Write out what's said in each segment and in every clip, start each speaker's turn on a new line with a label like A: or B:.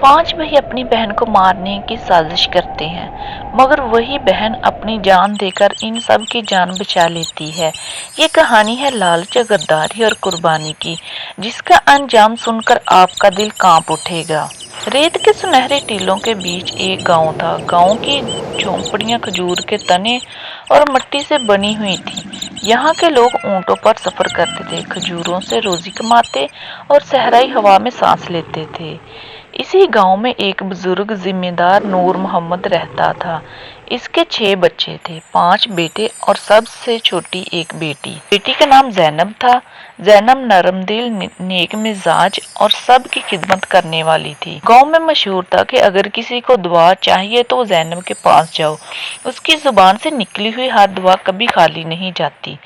A: 5 भाई अपनी बहन को मारने की साजिश करते हैं, मगर वही बहन अपनी जान देकर इन सब की जान बचा लेती है। ये कहानी है लालच, गद्दारी और कुर्बानी की, जिसका अंजाम सुनकर आपका दिल कांप उठेगा। रेत के सुनहरे टीलों के बीच एक गांव था। गांव की झोंपड़ियां खजूर के तने और मिट्टी से बनी हुई थी। यहाँ के लोग ऊंटों पर सफर करते थे, खजूरों से रोजी कमाते और सहराई हवा में सांस लेते थे। इसी गांव में एक बुजुर्ग जिम्मेदार नूर मोहम्मद रहता था। इसके 6 बच्चे थे, 5 बेटे और सबसे छोटी एक बेटी। बेटी का नाम जैनब था। जैनब नरम दिल, नेक मिजाज और सबकी खिदमत करने वाली थी। गांव में मशहूर था कि अगर किसी को दुआ चाहिए तो जैनब के पास जाओ। उसकी जुबान से निकली हुई हर दुआ कभी खाली नहीं जाती।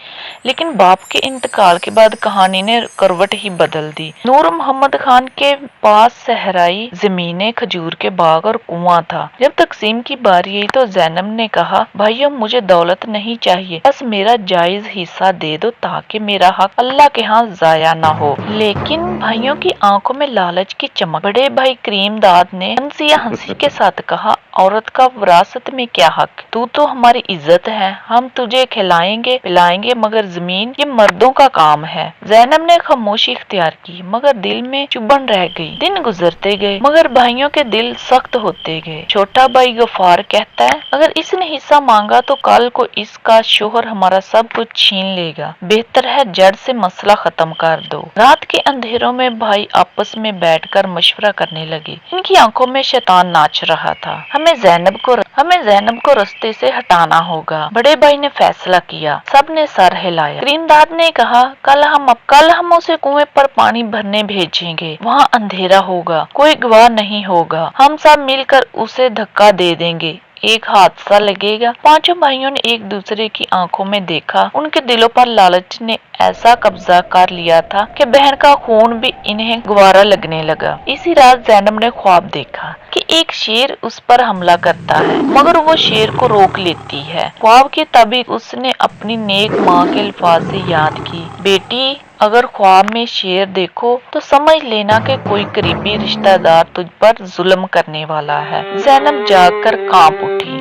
A: लेकिन बाप के इंतकाल के बाद कहानी ने करवट ही बदल दी। नूर मोहम्मद खान के पास सहराई जमीनें, खजूर के बाग और कुआं था। जब तकसीम की बारी आई तो जैनब ने कहा, भाइयों मुझे दौलत नहीं चाहिए, बस मेरा जायज हिस्सा दे दो ताकि मेरा हक अल्लाह के यहाँ जाया ना हो। लेकिन भाइयों की आंखों में लालच की चमक। बड़े भाई करीम दाद ने हंसी हंसी के साथ कहा, औरत का विरासत में क्या हक, तू तो हमारी इज्जत है, हम तुझे खिलाएंगे पिलाएंगे, मगर जमीन ये मर्दों का काम है। जैनब ने खामोशी इख्तियार की, मगर दिल में चुभन रह गई। दिन गुजरते गए, मगर भाइयों के दिल सख्त होते गए। छोटा भाई गफार कहता है, अगर इसने हिस्सा मांगा तो कल को इसका शोहर हमारा सब कुछ छीन लेगा, बेहतर है जड़ से मसला खत्म कर दो। रात के अंधेरों में भाई आपस में बैठकर मशवरा करने लगे। इनकी आंखों में शैतान नाच रहा था। हमें जैनब को रास्ते से हटाना होगा। बड़े भाई ने फैसला किया। सब ने सर हिलाया। करीमदाद ने कहा, कल हम उसे कुएं पर पानी भरने भेजेंगे। वहाँ अंधेरा होगा, कोई गवाह नहीं होगा, हम सब मिलकर उसे धक्का दे देंगे, एक हादसा लगेगा। 5 भाइयों ने एक दूसरे की आंखों में देखा। उनके दिलों पर लालच ने ऐसा कब्जा कर लिया था कि बहन का खून भी इन्हें गवारा लगने लगा। इसी रात जैनब ने ख्वाब देखा कि एक शेर उस पर हमला करता है, मगर वो शेर को रोक लेती है। ख्वाब के ताबिक उसने अपनी नेक माँ के अल्फाज से याद की, बेटी अगर ख्वाब में शेर देखो तो समझ लेना कि कोई करीबी रिश्तेदार तुझ पर जुल्म करने वाला है। जैनब जागकर कांप उठी,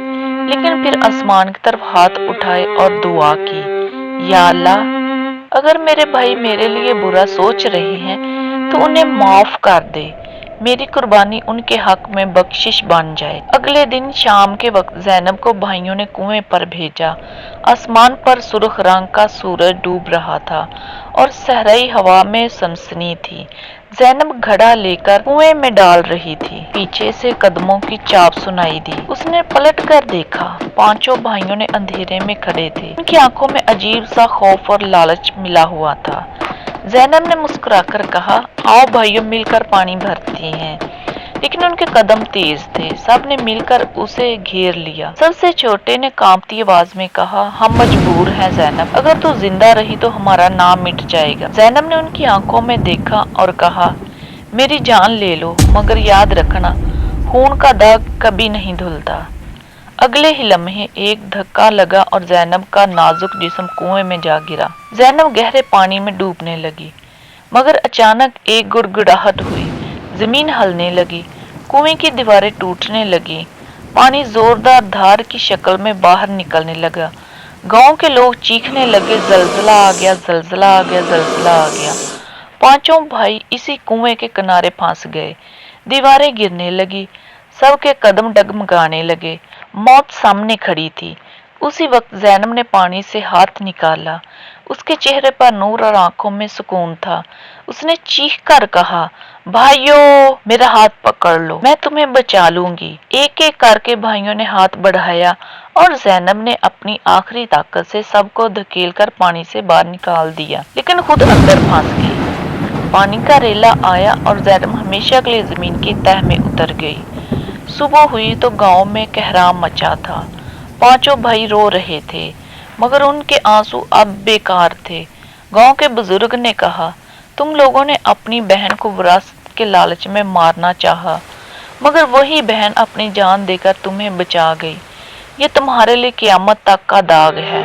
A: लेकिन फिर आसमान की तरफ हाथ उठाए और दुआ की, या अल्लाह अगर मेरे भाई मेरे लिए बुरा सोच रहे हैं तो उन्हें माफ कर दे, मेरी कुर्बानी उनके हक में बख्शिश बन जाए। अगले दिन शाम के वक्त जैनब को भाइयों ने कुएं पर भेजा। आसमान पर सुर्ख रंग का सूरज डूब रहा था और सहराई हवा में सनसनी थी। जैनब घड़ा लेकर कुएं में डाल रही थी। पीछे से कदमों की चाप सुनाई दी। उसने पलट कर देखा। 5 भाइयों ने अंधेरे में खड़े थे। उनकी आंखों में अजीब सा खौफ और लालच मिला हुआ था। जैनब ने मुस्कुराकर कहा, आओ भाइयों मिलकर पानी भरते हैं। लेकिन उनके कदम तेज थे। सब ने मिलकर उसे घेर लिया। सबसे छोटे ने कांपती आवाज में कहा, हम मजबूर हैं जैनब, अगर तू जिंदा रही तो हमारा नाम मिट जाएगा। जैनब ने उनकी आंखों में देखा और कहा, मेरी जान ले लो, मगर याद रखना खून का दाग कभी नहीं धुलता। अगले ही लम्हे एक धक्का लगा और जैनब का नाजुक जिस्म कुएं में जा गिरा। जैनब गहरे पानी में डूबने लगी, मगर अचानक एक गुड़गुड़ाहट हुई। जमीन हिलने लगी, कुएं की दीवारें टूटने लगी, पानी जोरदार धार की शक्ल में बाहर निकलने लगा। गांव के लोग चीखने लगे, जलजला आ गया, जलजला आ गया, जलजला आ गया। 5 भाई इसी कुएं के किनारे फंस गए। दीवारें गिरने लगी, सबके कदम डगमगाने लगे। मौत सामने खड़ी थी। उसी वक्त जैनब ने पानी से हाथ निकाला। उसके चेहरे पर नूर और आंखों में सुकून था। उसने चीख कर कहा, भाइयों मेरा हाथ पकड़ लो, मैं तुम्हें बचा लूंगी। एक एक करके भाइयों ने हाथ बढ़ाया और जैनब ने अपनी आखिरी ताकत से सबको धकेल कर पानी से बाहर निकाल दिया, लेकिन खुद अंदर फंस गई। पानी का रेला आया और जैनब हमेशा के लिए जमीन की तह में उतर गई। सुबह हुई तो गांव में कहराम मचा था। 5 भाई रो रहे थे, मगर उनके आंसू अब बेकार थे। गांव के बुजुर्ग ने कहा, तुम लोगों ने अपनी बहन को विरासत के लालच में मारना चाहा, मगर वही बहन अपनी जान देकर तुम्हें बचा गई। ये तुम्हारे लिए क़यामत तक का दाग है।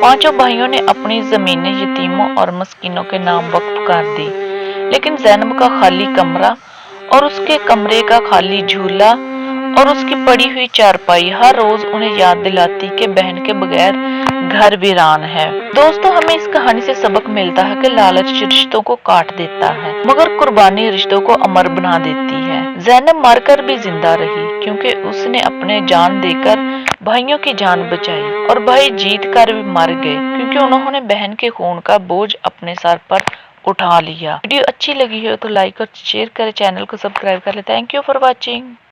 A: 5 भाइयों ने अपनी जमीनें यतीमों और मस्कीनों के नाम वक्फ कर दी, लेकिन जैनब का खाली कमरा और उसके कमरे का खाली झूला और उसकी पड़ी हुई चारपाई हर रोज उन्हें याद दिलाती कि बहन के बगैर घर वीरान है। दोस्तों, हमें इस कहानी से सबक मिलता है कि लालच रिश्तों को काट देता है, मगर कुर्बानी रिश्तों को अमर बना देती है। ज़ैनब मरकर भी जिंदा रही क्योंकि उसने अपने जान देकर भाइयों की जान बचाई, और भाई जीत कर भी मर गए क्योंकि उन्होंने बहन के खून का बोझ अपने सर पर उठा लिया। वीडियो अच्छी लगी हो तो लाइक और शेयर करें, चैनल को सब्सक्राइब कर ले। Thank you for watching.